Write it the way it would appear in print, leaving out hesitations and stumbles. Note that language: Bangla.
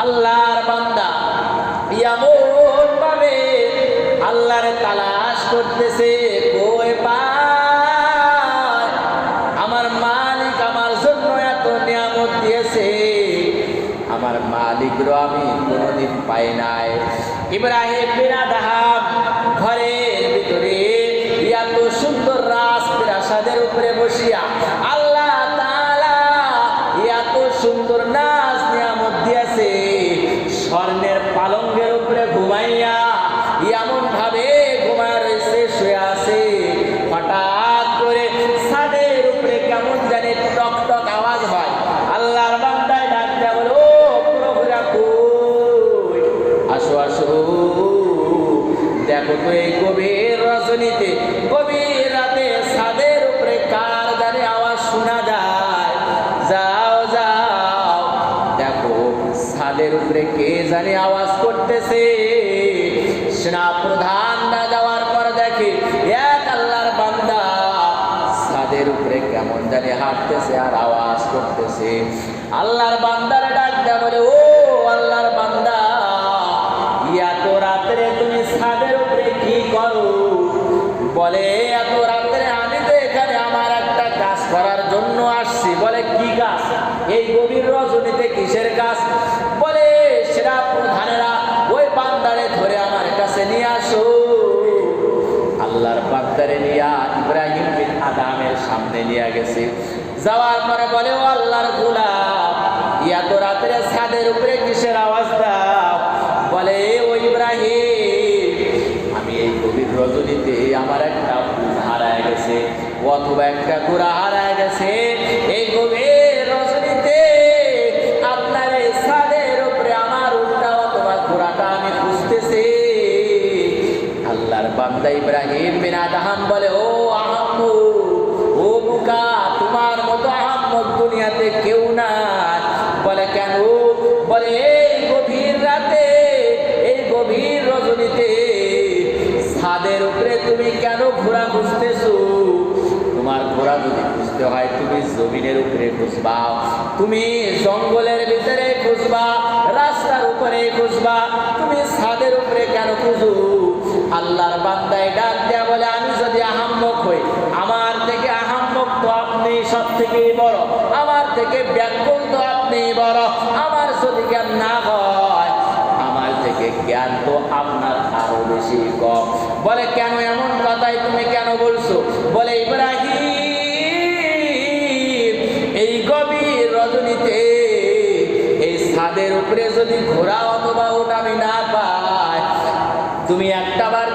আল্লাহর বান্দা এমন ভাবে আল্লাহর তালাশ করতেছে, কই পায় আমার মালিক আমার জন্য এত নিয়ামত দিয়েছে, আমার মালিকরও আমি কোনোদিন পাই নাই। ইব্রাহিম বিন আদহাম ঘরের ভিতরে এত সুন্দর রাজপ্রাসাদের উপরে বসিয়া আল্লাহ তাআলা এত সুন্দর নাজ নিয়ামত দিয়েছে, স্বর্ণের পালঙ্কের উপরে ঘুমাইয়া এমন ভাবে ঘুমায় রয়েছে, শুয়ে আছে। হঠাৎ করে ছাদের উপরে কেমন জানি টক টক আওয়াজ হয়। আল্লাহর বান্দায় ডাক দেয়া বলে, ও প্রভুরা কই, আসো আসো, দেখো তো এই গভীর রজনীতে গভীর রাতে ছাদের উপরে কার জানি আওয়াজ শোনা যায়, যাও যাও দেখো ছাদের উপরে কে জানি আওয়াজ করতেছে। সেনা প্রধানরা যাওয়ার পর দেখে এক আল্লাহর বান্দা ছাদের উপরে কেমন জানি হাঁটতেছে আর আওয়াজ করতেছে। আল্লাহর বান্দারে ডাক দেয়া বলে, ও আল্লাহর বান্দা, এত রাত্রে তুমি ছাদের উপরে কি করো? বলে, এত রাত্রে আমি তো এখানে আমার একটা কাজ করার জন্য আসছি। বলে, কি কাজ? এই গভীর রজনীতে কিসের কাজ? বলে, সেনা প্রধানেরা ওই বান্দারে ধরে আমার কাছে নিয়ে আসো। আল্লাহর বান্দারে নিয়া ইব্রাহিম বিন আদহামের সামনে নিয়ে গেছে। যাওয়ার পরে বলে, ও আল্লাহর গোলাম, এত রাত্রে ছাদের উপরে কিসের আওয়াজ দাও? বলে, ও ইব্রাহিম, আমি এই গভীর রজনীতে আমার একটা উট হারায় গেছে অথবা একটা ঘোড়া হারায় গেছে। এই গভীর রজনীতে আপনার এই ছাদের উপরে আমার উটটা অথবা ঘোড়াটা আমি খুঁজতেছি। আল্লাহর বান্দা ইব্রাহিম বিন আদহাম বলে, ও আহাম্মক, ও বুকা, তোমার মতো আহাম্মক দুনিয়াতে কেউ নাই। বলে, কেন? বলে, এই গভীর রাতে এই গভীর রজনীতে ছাদের উপরে তুমি কেন ঘোড়া খুঁজতেছো? তোমার ঘোড়া যদি খুঁজতে হয় তুমি জমিনের উপরে খুঁজবা, তুমি জঙ্গলের ভিতরে খুঁজবা, রাস্তার উপরে খুঁজবা, তুমি ছাদের উপরে কেন খুঁজো? আল্লাহর বান্দায় ডাক দেয়া বলে, আমি যদি আহাম্মক হই, আমার থেকে আহাম্মক তো আপনি সব থেকে বড়, আমার থেকে ব্যাকুল তো আপনি বড়, আমার যদি জ্ঞান না হয়, আমার থেকে জ্ঞান তো আপনার আরো বেশি কম। বলে, কেন এমন কথাই তুমি কেন বলছো? বলে, ইব্রাহিম, এই গভীর রজনীতে এই ছাদের উপরে যদি ঘোড়া অথবা উট আমি না পাই, তুমি একটা বার